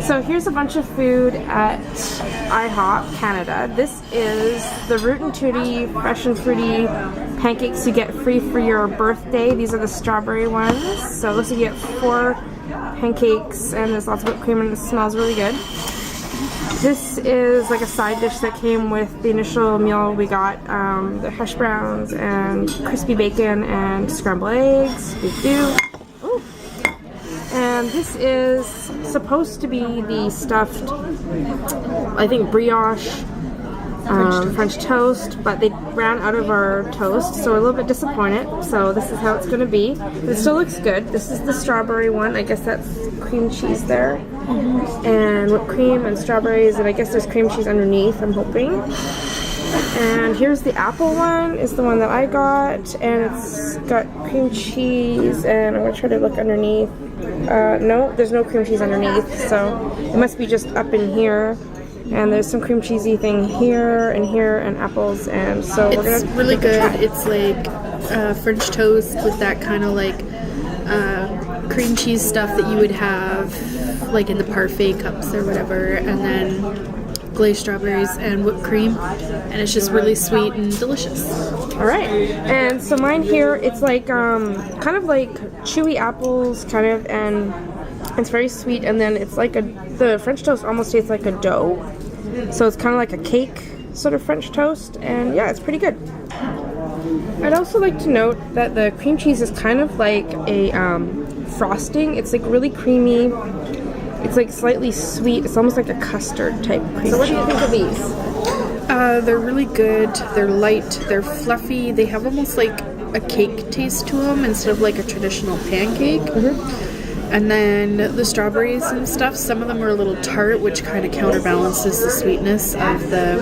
So here's a bunch of food at IHOP Canada. This is the Rooty Tooty Fresh and Fruity Pancakes you get free for your birthday. These are the strawberry ones. So it looks like you get 4 pancakes and there's lots of whipped cream and it smells really good. This is like a side dish that came with the initial meal we got. The hash browns and crispy bacon and scrambled eggs. Ooh. And this is supposed to be the stuffed, I think, brioche French toast, but they ran out of our toast, so we're a little bit disappointed. So this is how it's going to be. It still looks good. This is the strawberry one. I guess that's cream cheese there. And whipped cream and strawberries, and I guess there's cream cheese underneath, I'm hoping. And here's the apple one, is the one that I got, and it's got cream cheese, and I'm going to try to look underneath. No, there's no cream cheese underneath, so it must be just up in here. And there's some cream cheesy thing here and apples, and so we're gonna really good. It's like French toast with that kind of like cream cheese stuff that you would have like in the parfait cups or whatever, and then glazed strawberries and whipped cream, and it's just really sweet and delicious. All right, and so mine here, it's like kind of like chewy apples, kind of, and it's very sweet, and then it's like the French toast almost tastes like a dough, so it's kind of like a cake sort of French toast, and yeah, it's pretty good. I'd also like to note that the cream cheese is kind of like a frosting. It's like really creamy. It's like slightly sweet. It's almost like a custard type cream cheese. So what do you think of these? They're really good. They're light. They're fluffy. They have almost like a cake taste to them instead of like a traditional pancake. And then the strawberries and stuff, some of them are a little tart, which kind of counterbalances the sweetness of the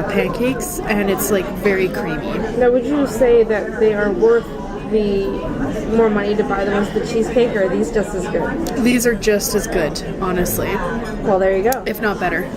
pancakes, and it's like very creamy. Now, would you say that they are worth the more money to buy the ones with the cheesecake, or are these just as good? These are just as good, honestly. Well, there you go. If not better.